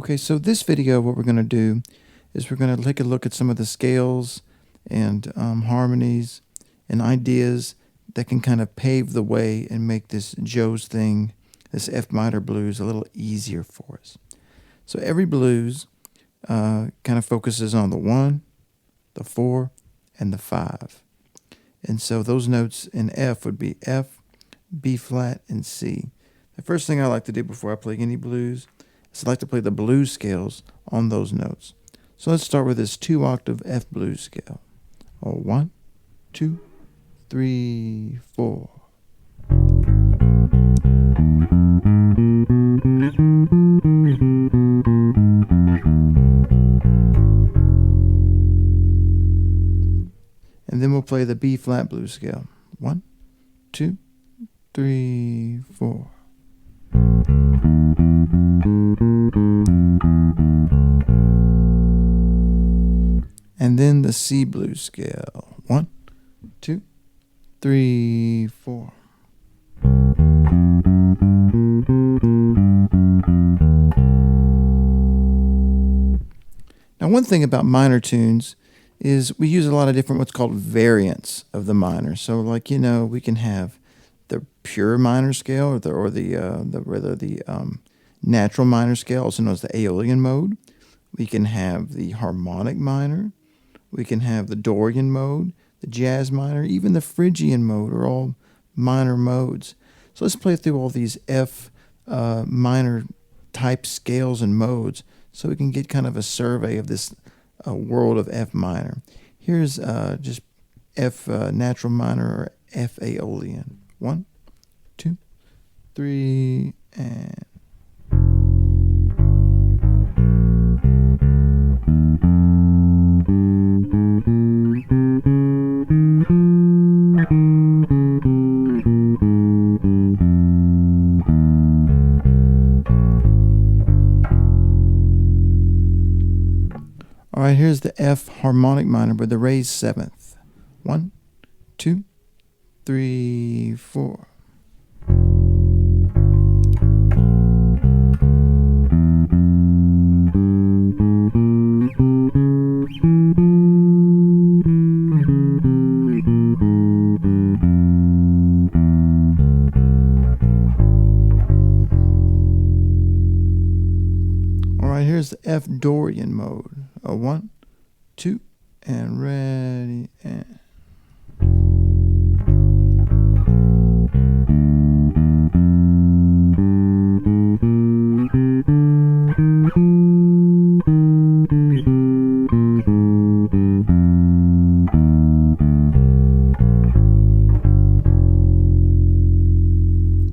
Okay, so this video, what we're going to do is we're going to take a look at some of the scales and harmonies and ideas that can kind of pave the way and make this Joe's thing, this F minor blues, a little easier for us. So every blues kind of focuses on the 1, the 4, and the 5. And so those notes in F would be F, B flat, and C. The first thing I like to do before I play any blues is I like to play the blues scales on those notes. So let's start with this 2-octave F blues scale. 1, 2, 3, 4. And then we'll play the B flat blues scale. 1, 2, 3, 4. And then the C blues scale. 1, 2, 3, 4. Now, one thing about minor tunes is we use a lot of different what's called variants of the minor. So, like, we can have the pure minor scale or the natural minor scale, also known as the Aeolian mode. We can have the harmonic minor. We can have the Dorian mode, the jazz minor, even the Phrygian mode are all minor modes. So let's play through all these F minor type scales and modes so we can get kind of a survey of this world of F minor. Here's just F natural minor or F Aeolian. 1, 2, 3, and... All right, here's the F harmonic minor with the raised 7th. 1, 2, 3, 4. All right, here's the F Dorian mode. 1, 2, and ready, and...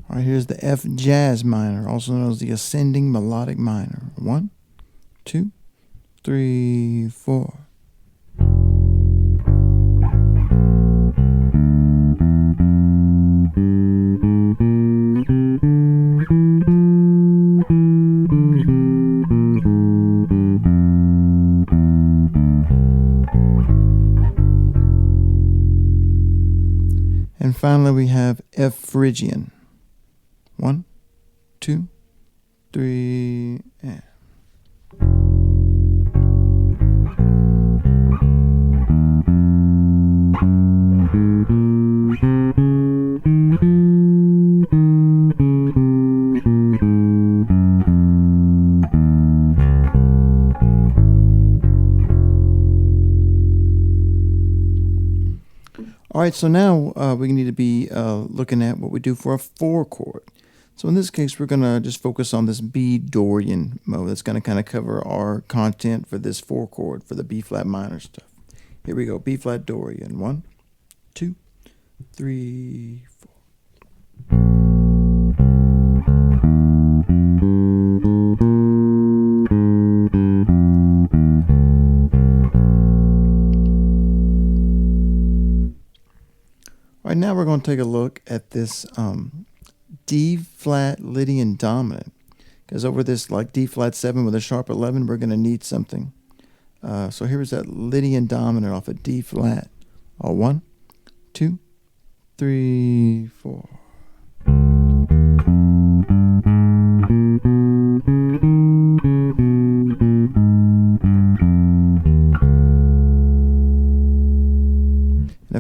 All right, here's the F jazz minor, also known as the ascending melodic minor. 1, 2, 3, 4. And finally we have F Phrygian. 1, 2, 3, and... All right, so now we need to be looking at what we do for a 4 chord. So in this case, we're going to just focus on this B Dorian mode. That's going to kind of cover our content for this 4 chord for the B flat minor stuff. Here we go, B flat Dorian. 1, 2, 3, 4. All right, now we're going to take a look at this D flat Lydian dominant, because over this like D flat 7 with a sharp 11, we're going to need something. So here's that Lydian dominant off of D flat. 1, 2, 3, 4.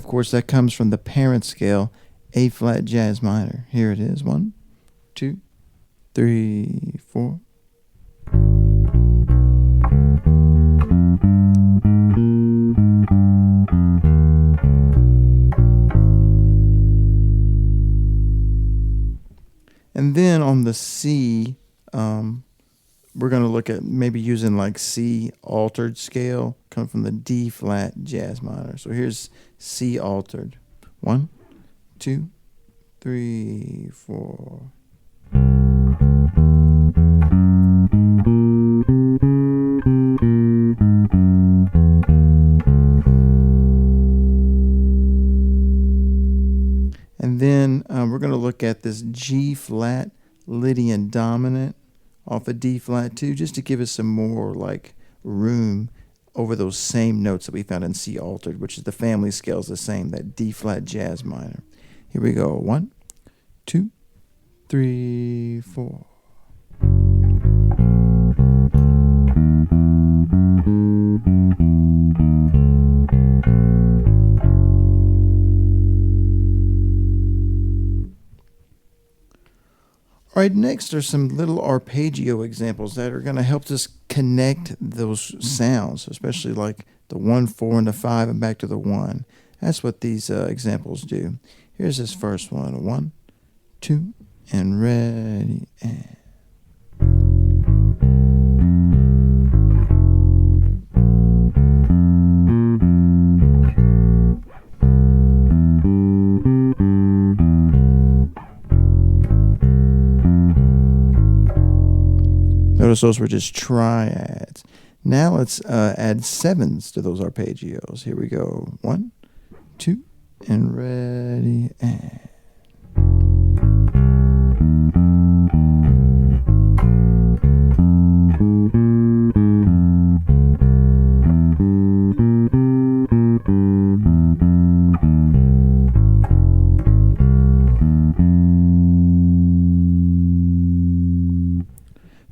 course, that comes from the parent scale, A flat jazz minor. Here it is. 1, 2, 3, 4. And then on the C, we're going to look at maybe using like C altered scale, come from the D flat jazz minor. So here's C altered. 1, 2, 3, 4. And then we're going to look at this G flat Lydian dominant off a D flat 2, just to give us some more like room over those same notes that we found in C altered, which is the family scale is the same, that D flat jazz minor. Here we go. 1, 2, 3, 4. All right, next are some little arpeggio examples that are going to help us connect those sounds, especially like the 1, 4, and the 5 and back to the 1. That's what these examples do. Here's this first one. 1, 2, and ready, and. Notice those were just triads. Now let's add sevenths to those arpeggios. Here we go. 1, 2, and ready, and.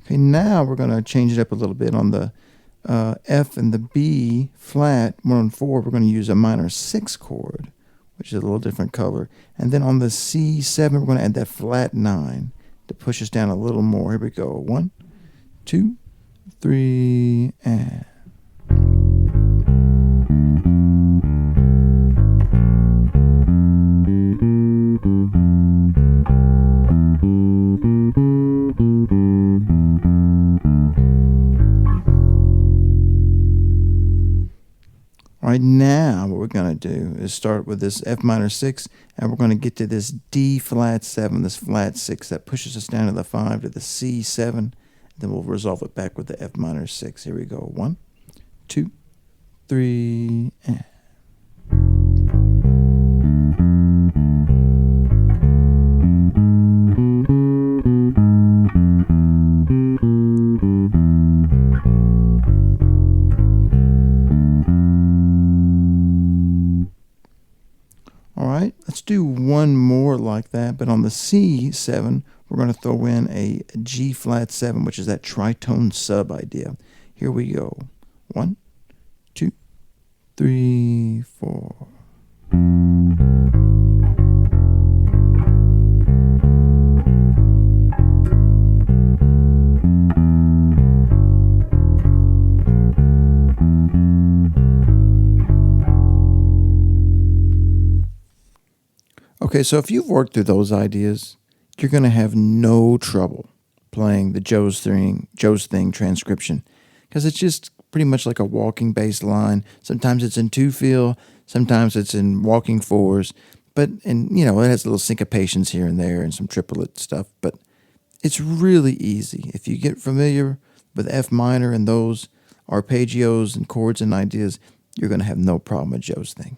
Okay, now we're going to change it up a little bit. On the F and the B flat, 1 and 4, we're going to use a minor 6 chord, which is a little different color. And then on the C7, we're going to add that flat 9 to push us down a little more. Here we go. 1, 2, 3, and. All right, now what we're going to do is start with this F minor 6, and we're going to get to this D flat 7, this flat 6 that pushes us down to the 5 to the C7. Then we'll resolve it back with the F minor 6. Here we go. 1, 2, 3, and. All right, let's do one more like that, but on the C7, we're going to throw in a G flat 7, which is that tritone sub idea. Here we go. 1, 2, 3, 4. Okay, so if you've worked through those ideas, you're going to have no trouble playing the Joe's thing transcription, because it's just pretty much like a walking bass line. Sometimes it's in 2-feel, sometimes it's in walking 4s, and it has little syncopations here and there and some triplet stuff, but it's really easy. If you get familiar with F minor and those arpeggios and chords and ideas, you're going to have no problem with Joe's thing.